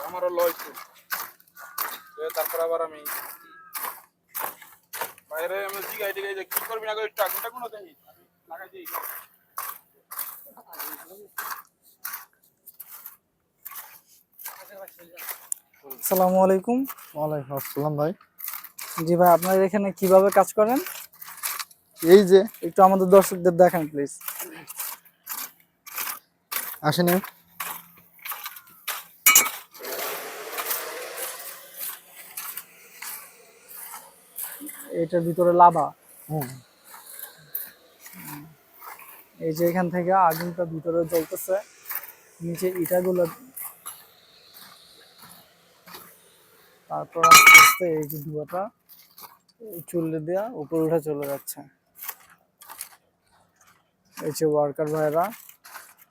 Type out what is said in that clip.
আমারও লইছে তারপর আবার আমি বাইরে আমি জিগাই টিগাই যে কি করবি না করে একটু আগুনটা কোনো দেখি লাগাই দিই। আসসালামু আলাইকুম। ওয়ালাইকুম আসসালাম ভাই। জি ভাই, আপনারা এখানে কিভাবে কাজ করেন এই যে একটু আমাদের দর্শকদের দেখান প্লিজ। আসেন। এটার ভিতরে লাভা, হুম, এই যে এখান থেকে আগুনটা ভিতরে জ্বলতেছে, নিচে ইটাগুলো, তারপর আস্তে আস্তে এই যে ধোঁয়াটা এই চুল্লি দেওয়া উপরে উঠে চলে যাচ্ছে। এই যে ওয়ার্কার ভাইরা